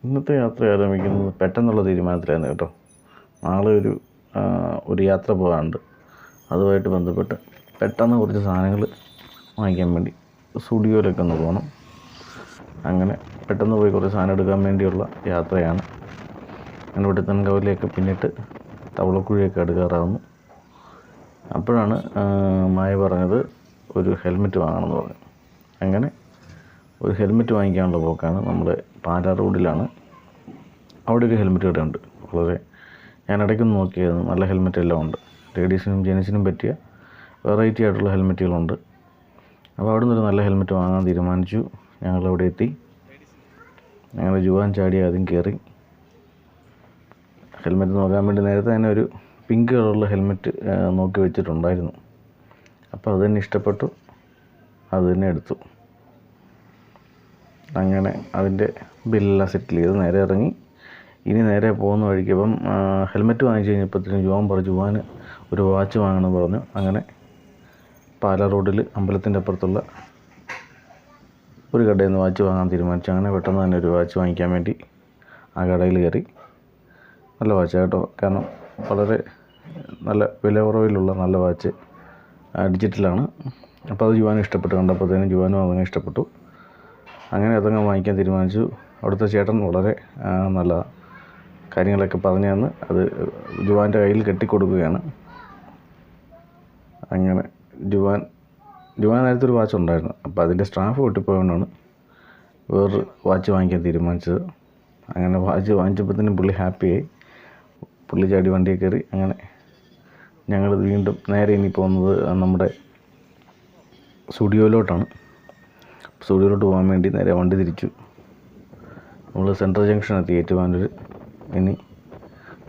ഇന്നത്തെ യാത്ര ആരംഭിക്കുന്നത് പെട്ടെന്നുള്ള തീരുമാനത്തിലായിരുന്നു കേട്ടോ. നാളെ ഒരു യാത്ര പോകാനുണ്ട്. അതുമായിട്ട് ബന്ധപ്പെട്ട് പെട്ടെന്ന് കുറച്ച് സാധനങ്ങൾ വാങ്ങിക്കാൻ വേണ്ടി സ്റ്റുഡിയോയിലൊക്കെ ഒന്ന് പോകണം. അങ്ങനെ പെട്ടെന്ന് പോയി കുറച്ച് സാധനം എടുക്കാൻ വേണ്ടിയുള്ള യാത്രയാണ്. അങ്ങനെ വെട്ടിത്തൻകവലിയൊക്കെ പിന്നിട്ട് തവളക്കുഴിയൊക്കെ എടുക്കാറാവുന്നു. അപ്പോഴാണ് മായ പറഞ്ഞത് ഒരു ഹെൽമെറ്റ് വാങ്ങണമെന്ന് പറഞ്ഞു. അങ്ങനെ ഒരു ഹെൽമെറ്റ് വാങ്ങിക്കാനുള്ള പോക്കാണ്. നമ്മുടെ പാലാ റോഡിലാണ്. അവിടെ ഒരു ഹെൽമെറ്റ് കടയുണ്ട്. ഞാൻ ഇടയ്ക്കൊന്ന് നോക്കിയായിരുന്നു. നല്ല ഹെൽമെറ്റ് എല്ലാം ഉണ്ട്. ലേഡീസിനും ജെൻസിനും പറ്റിയ വെറൈറ്റി ആയിട്ടുള്ള ഹെൽമെറ്റുകളുണ്ട്. അപ്പോൾ അവിടെ നിന്നൊരു നല്ല ഹെൽമെറ്റ് വാങ്ങാൻ തീരുമാനിച്ചു. ഞങ്ങളവിടെ എത്തി. ഞങ്ങൾ ജുവാൻ ചാടി ആദ്യം കയറി. ഹെൽമെറ്റ് നോക്കാൻ വേണ്ടി നേരത്തെ തന്നെ ഒരു പിങ്ക് കളറുള്ള ഹെൽമെറ്റ് നോക്കി വെച്ചിട്ടുണ്ടായിരുന്നു. അപ്പോൾ അത് തന്നെ ഇഷ്ടപ്പെട്ടു. അത് തന്നെ എടുത്തു. അങ്ങനെ അതിൻ്റെ ബില്ലെല്ലാം സെറ്റിൽ ചെയ്ത് നേരെ ഇറങ്ങി. ഇനി നേരെ പോകുന്ന വഴിക്ക് അപ്പം ഹെൽമെറ്റ് വാങ്ങിച്ച് കഴിഞ്ഞപ്പോഴത്തേനും ജുവാന് ഒരു വാച്ച് വാങ്ങണമെന്ന് പറഞ്ഞു. അങ്ങനെ പാലാ റോഡിൽ അമ്പലത്തിൻ്റെ അപ്പുറത്തുള്ള ഒരു കടയിൽ നിന്ന് വാച്ച് വാങ്ങാൻ തീരുമാനിച്ചു. അങ്ങനെ പെട്ടെന്ന് തന്നെ ഒരു വാച്ച് വാങ്ങിക്കാൻ വേണ്ടി ആ കടയിൽ കയറി. നല്ല വാച്ച് കേട്ടോ. കാരണം വളരെ നല്ല വില കുറവിലുള്ള നല്ല വാച്ച്, ഡിജിറ്റലാണ്. അപ്പോൾ അത് ജുവാന് ഇഷ്ടപ്പെട്ടു. കണ്ടപ്പോഴത്തേനും ജുവാനും അതങ്ങനെ ഇഷ്ടപ്പെട്ടു. അങ്ങനെ അതങ്ങ് വാങ്ങിക്കാൻ തീരുമാനിച്ചു. അവിടുത്തെ ചേട്ടൻ വളരെ നല്ല കാര്യങ്ങളൊക്കെ പറഞ്ഞു തന്ന് അത് ജുവാൻ്റെ കയ്യിൽ കെട്ടിക്കൊടുക്കുകയാണ്. അങ്ങനെ ജുവാൻ നേരത്തെ ഒരു വാച്ച് ഉണ്ടായിരുന്നു. അപ്പോൾ അതിൻ്റെ സ്ട്രാപ്പ് പൊട്ടിപ്പോയതുകൊണ്ടാണ് വേറൊരു വാച്ച് വാങ്ങിക്കാൻ തീരുമാനിച്ചത്. അങ്ങനെ വാച്ച് വാങ്ങിച്ചപ്പോഴത്തേനും പുള്ളി ഹാപ്പിയായി. പുള്ളി ചാടി വണ്ടിയിൽ കയറി. അങ്ങനെ ഞങ്ങൾ വീണ്ടും നേരെ ഇനി പോകുന്നത് നമ്മുടെ സ്റ്റുഡിയോയിലോട്ടാണ്. സ്റ്റുഡിയോയിലോട്ട് പോകാൻ വേണ്ടി നേരെ വണ്ടി തിരിച്ചു. നമ്മൾ സെൻട്രൽ ജംഗ്ഷൻ എത്തി, ഏറ്റുമാനൂർ. ഇനി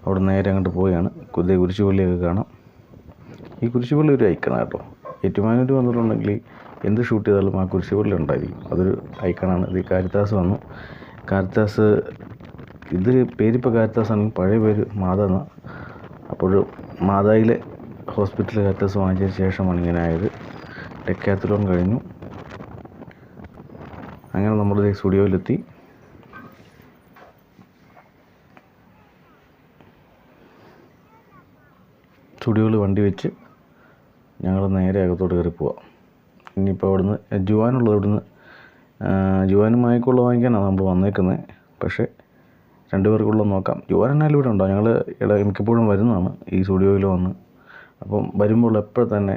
അവിടെ നേരെ അങ്ങോട്ട് പോവുകയാണ്. കുരിശുപള്ളിയൊക്കെ കാണാം. ഈ കുരിശുപള്ളി ഒരു ഐക്കണാണ് കേട്ടോ. ഏറ്റുമാനൂർ വന്നിട്ടുണ്ടെങ്കിൽ എന്ത് ഷൂട്ട് ചെയ്താലും ആ കുരിശുപള്ളി ഉണ്ടായിരിക്കും. അതൊരു ഐക്കണാണ്. ഇത് കാരിത്താസ് വന്നു. കാരിത്താസ് ഇത് പേരിപ്പോൾ കാരിത്താസ് ആണെങ്കിൽ പഴയ പേര് മാതാ എന്നാണ്. അപ്പോൾ മാതായിലെ ഹോസ്പിറ്റലിൽ കാരിത്താസ് വാങ്ങിച്ചതിന് ശേഷമാണ് ഇങ്ങനെ ആയത്. ഡെക്കാത്തലോൺ കഴിഞ്ഞു. അങ്ങനെ നമ്മൾ സ്റ്റുഡിയോയിലെത്തി. സ്റ്റുഡിയോയിൽ വണ്ടി വെച്ച് ഞങ്ങൾ നേരെ അകത്തോട്ട് കയറി പോവാം. ഇനിയിപ്പോൾ അവിടുന്ന് ജുവാനും മായക്കുള്ള വാങ്ങിക്കാനാണ് നമ്മൾ വന്നേക്കുന്നത്. പക്ഷേ രണ്ടുപേർക്കുള്ള നോക്കാം. ജുവാൻ എന്നാലും ഇവിടെ ഉണ്ടോ? ഞങ്ങൾ മിക്കപ്പോഴും വരുന്നതാണ് ഈ സ്റ്റുഡിയോയിൽ വന്ന്. അപ്പം വരുമ്പോൾ എപ്പോൾ തന്നെ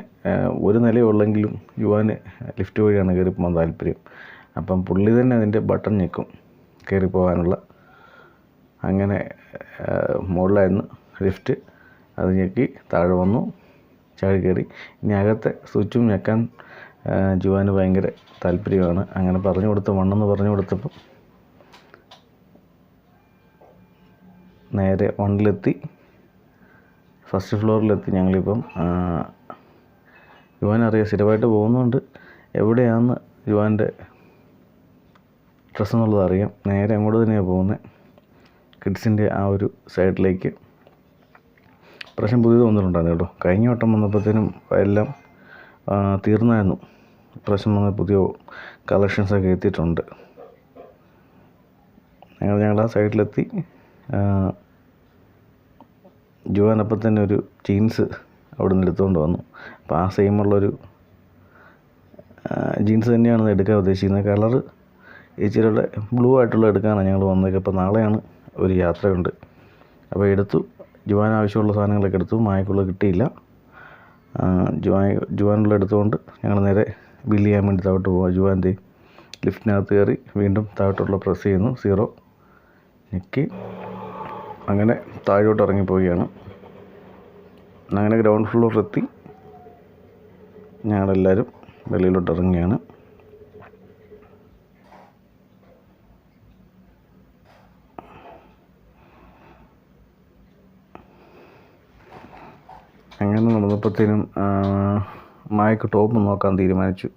ഒരു നിലയുള്ളെങ്കിലും ജുവാന് ലിഫ്റ്റ് വഴിയാണ് കയറി പോകാൻ താല്പര്യം. അപ്പം പുള്ളി തന്നെ അതിൻ്റെ ബട്ടൺ ഞെക്കും കയറി പോകാനുള്ള. അങ്ങനെ മുകളിലായിരുന്നു ലിഫ്റ്റ്. അത് ഞെക്കി താഴെ വന്നു, ചാടി കയറി. ഇനി അകത്തെ സ്വിച്ചും ഞെക്കാൻ ജുവാന് ഭയങ്കര താല്പര്യമാണ്. അങ്ങനെ പറഞ്ഞു കൊടുത്തപ്പോൾ നേരെ വണ്ടിലെത്തി. ഫസ്റ്റ് ഫ്ലോറിലെത്തി. ഞങ്ങളിപ്പം ജുവാനറിയാം, സ്ഥിരമായിട്ട് പോകുന്നതുകൊണ്ട് എവിടെയാണെന്ന് ജുവാൻ്റെ ഡ്രസ്സ് എന്നുള്ളത് അറിയാം. നേരെ അങ്ങോട്ട് തന്നെയാണ് പോകുന്നത്, കിഡ്സിൻ്റെ ആ ഒരു സൈഡിലേക്ക്. പ്രാവശ്യം പുതിയത് വന്നിട്ടുണ്ടായിരുന്നു കേട്ടോ. കഴിഞ്ഞ വട്ടം വന്നപ്പോഴത്തേനും എല്ലാം തീർന്നായിരുന്നു. പ്രാവശ്യം വന്ന പുതിയ കളക്ഷൻസൊക്കെ എത്തിയിട്ടുണ്ട്. ഞങ്ങൾ ആ സൈഡിലെത്തി. ജുവാൻ അപ്പം തന്നെ ഒരു ജീൻസ് അവിടെ നിന്ന് എടുത്തുകൊണ്ട് വന്നു. അപ്പോൾ ആ സെയിമുള്ളൊരു ജീൻസ് തന്നെയാണ് എടുക്കാൻ ഉദ്ദേശിക്കുന്നത്. കളറ് ഇച്ചിരിയുടെ ബ്ലൂ ആയിട്ടുള്ള എടുക്കാനാണ് ഞങ്ങൾ വന്നേക്കുക. അപ്പോൾ നാളെയാണ് ഒരു യാത്രയുണ്ട്. അപ്പോൾ എടുത്തു. ജുവാൻ ആവശ്യമുള്ള സാധനങ്ങളൊക്കെ എടുത്തു. മായക്കുള്ള കിട്ടിയില്ല. ജുവാനുള്ള എടുത്തുകൊണ്ട് ഞങ്ങൾ നേരെ ബില്ല് ചെയ്യാൻ വേണ്ടി താഴോട്ട് പോകാം. ജുവാൻ്റെ ലിഫ്റ്റിനകത്ത് കയറി വീണ്ടും താഴോട്ടുള്ള പ്രസ് ചെയ്യുന്നു. 0 ഞെക്കി അങ്ങനെ താഴോട്ട് ഇറങ്ങിപ്പോവുകയാണ്. അങ്ങനെ ഗ്രൗണ്ട് ഫ്ലോറിലെത്തി. ഞങ്ങളെല്ലാവരും വെളിയിലോട്ട് ഇറങ്ങിയാണ്. അങ്ങനെ നടന്നപ്പോഴത്തേനും മായക്ക് ടോപ്പ് നോക്കാൻ തീരുമാനിച്ചു.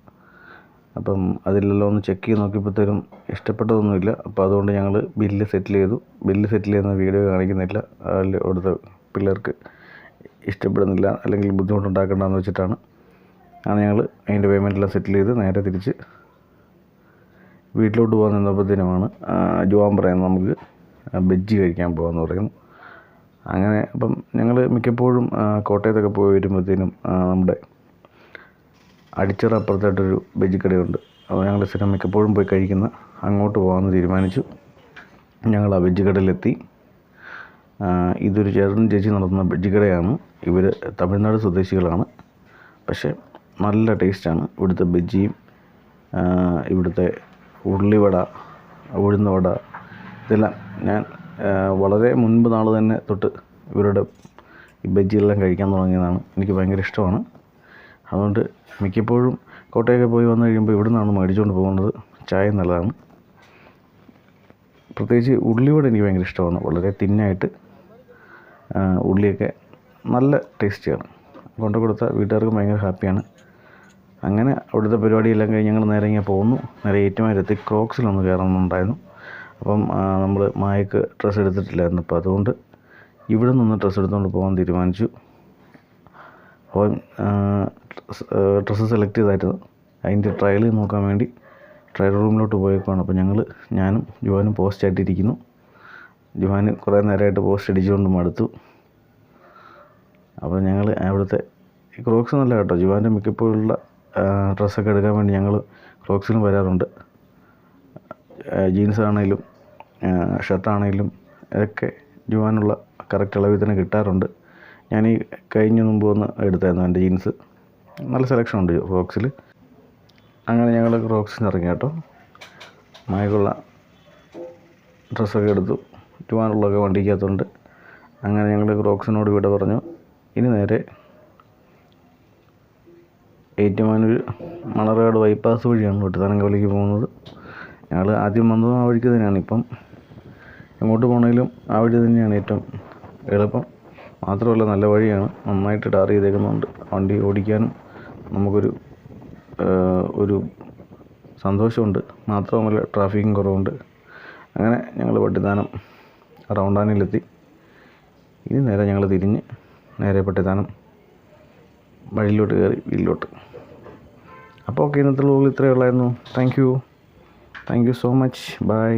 അപ്പം അതിലെല്ലാം ഒന്ന് ചെക്ക് ചെയ്ത് നോക്കിയപ്പോഴത്തേനും ഇഷ്ടപ്പെട്ടതൊന്നുമില്ല. അപ്പോൾ അതുകൊണ്ട് ഞങ്ങൾ ബില്ല് സെറ്റിൽ ചെയ്തു. ബില്ല് സെറ്റിൽ ചെയ്യുന്ന വീഡിയോ കാണിക്കുന്നില്ല. അതിൽ അവിടുത്തെ പിള്ളേർക്ക് ഇഷ്ടപ്പെടുന്നില്ല, അല്ലെങ്കിൽ ബുദ്ധിമുട്ടുണ്ടാക്കേണ്ടെന്ന് വെച്ചിട്ടാണ് ഞങ്ങൾ അതിൻ്റെ പേയ്മെൻറ്റെല്ലാം സെറ്റിൽ ചെയ്ത് നേരെ തിരിച്ച് വീട്ടിലോട്ട് പോകാൻ നിന്നപ്പോഴത്തേനുമാണ് ജോവാൻ പറയുന്നത് നമുക്ക് ബജ്ജി കഴിക്കാൻ പോകാമെന്ന് പറയുന്നു. അങ്ങനെ അപ്പം ഞങ്ങൾ മിക്കപ്പോഴും കോട്ടയത്തൊക്കെ പോയി വരുമ്പോഴത്തേനും നമ്മുടെ അടിച്ചിറ അപ്പുറത്തായിട്ടൊരു ബജ്ജിക്കടയുണ്ട്. അപ്പോൾ ഞങ്ങൾ സ്ഥിരം മിക്കപ്പോഴും പോയി കഴിക്കുന്ന അങ്ങോട്ട് പോകാമെന്ന് തീരുമാനിച്ചു. ഞങ്ങൾ ആ ബജ്ജിക്കടയിലെത്തി. ഇതൊരു ചേട്ടൻ ചേച്ചി നടത്തുന്ന ബജ്ജിക്കടയാണ്. ഇവർ തമിഴ്നാട് സ്വദേശികളാണ്. പക്ഷേ നല്ല ടേസ്റ്റാണ് ഇവിടുത്തെ ബജ്ജിയും ഇവിടുത്തെ ഉള്ളിവട, ഉഴുന്നുവട, ഇതെല്ലാം ഞാൻ വളരെ മുൻപ് നാൾ തന്നെ തൊട്ട് ഇവരുടെ ഈ ബജ്ജിയെല്ലാം കഴിക്കാൻ തുടങ്ങിയതാണ്. എനിക്ക് ഭയങ്കര ഇഷ്ടമാണ്. അതുകൊണ്ട് മിക്കപ്പോഴും കോട്ടയൊക്കെ പോയി വന്നു കഴിയുമ്പോൾ ഇവിടെ നിന്നാണ് മേടിച്ചുകൊണ്ട് പോകുന്നത്. ചായ നല്ലതാണ്. പ്രത്യേകിച്ച് ഉള്ളിവട എനിക്ക് ഭയങ്കര ഇഷ്ടമാണ്. വളരെ തിന്നായിട്ട് ഉള്ളിയൊക്കെ നല്ല ടേസ്റ്റിയാണ്. കൊണ്ടു കൊടുത്ത വീട്ടുകാർക്ക് ഭയങ്കര ഹാപ്പിയാണ്. അങ്ങനെ അവിടുത്തെ പരിപാടിയെല്ലാം കഴിഞ്ഞ് ഞങ്ങൾ നേരെ ഇങ്ങനെ പോകുന്നു. നേരെ ഏറ്റുമാനൂരെത്തി ക്രോക്സിലൊന്ന് കയറണമെന്നുണ്ടായിരുന്നു. അപ്പം നമ്മൾ മായക്ക് ഡ്രസ്സ് എടുത്തിട്ടില്ലായിരുന്നു. അപ്പോൾ അതുകൊണ്ട് ഇവിടെ നിന്ന് ഡ്രസ്സ് എടുത്തുകൊണ്ട് പോകാൻ തീരുമാനിച്ചു. അപ്പോൾ ഡ്രസ്സ് സെലക്ട് ചെയ്തായിരുന്നു. അതിൻ്റെ ട്രയൽ നോക്കാൻ വേണ്ടി ട്രയൽ റൂമിലോട്ട് പോയേക്കുവാണ്. അപ്പോൾ ഞാനും ജുവാനും പോസ്റ്റ് ആയിട്ടിരിക്കുന്നു. ജുവാന് കുറേ നേരമായിട്ട് പോസ്റ്റ് അടിച്ചുകൊണ്ട് മടുത്തു. അപ്പോൾ ഞങ്ങൾ അവിടുത്തെ ക്രോക്സ് നല്ല കേട്ടോ. ജുവാൻ്റെ മിക്കപ്പോഴുള്ള ഡ്രസ്സൊക്കെ എടുക്കാൻ വേണ്ടി ഞങ്ങൾ ക്രോക്സിലും വരാറുണ്ട്. ജീൻസ് ആണെങ്കിലും ഷർട്ടാണെങ്കിലും ഇതൊക്കെ ജുവാനുള്ള കറക്റ്റ് അളവിൽ തന്നെ കിട്ടാറുണ്ട്. ഞാൻ ഈ കഴിഞ്ഞ മുമ്പ് ഒന്ന് എടുത്തായിരുന്നു എൻ്റെ ജീൻസ്. നല്ല സെലക്ഷൻ ഉണ്ട് ക്രോക്സിൽ. അങ്ങനെ ഞങ്ങൾ ക്രോക്സിന് ഇറങ്ങി കേട്ടോ. മായക്കുള്ള ഡ്രസ്സൊക്കെ എടുത്തു. ജുവാനുള്ളതൊക്കെ വണ്ടിക്കകത്തുണ്ട്. അങ്ങനെ ഞങ്ങൾ ക്രോക്സിനോട് വിട പറഞ്ഞു. ഇനി നേരെ ഏറ്റുമാനൂർ മണർകാട് ബൈപ്പാസ് വഴിയാണ് വെട്ടിത്താനങ്കവലിക്ക് പോകുന്നത്. ഞങ്ങൾ ആദ്യം വന്നതും ആ വഴിക്ക് തന്നെയാണ്. ഇപ്പം എങ്ങോട്ട് പോകണമെങ്കിലും ആ വഴി തന്നെയാണ് ഏറ്റവും എളുപ്പം. മാത്രമല്ല നല്ല വഴിയാണ്. നന്നായിട്ട് ടാർ ചെയ്തേക്കുന്നുണ്ട്. വണ്ടി ഓടിക്കാനും നമുക്കൊരു ഒരു സന്തോഷമുണ്ട്. മാത്രമല്ല ട്രാഫിക്കും കുറവുണ്ട്. അങ്ങനെ ഞങ്ങൾ പട്ടിത്താനം റൗണ്ടാനിലെത്തി. ഇനി നേരെ ഞങ്ങൾ തിരിഞ്ഞ് നേരെ പട്ടിത്താനം വഴിയിലോട്ട് കയറി വീട്ടിലോട്ട്. അപ്പോൾ ഓക്കെ, ഇന്നത്തെ വ്ലോഗ് ഇത്രയേ ഉള്ളായിരുന്നു. Thank you so much. By.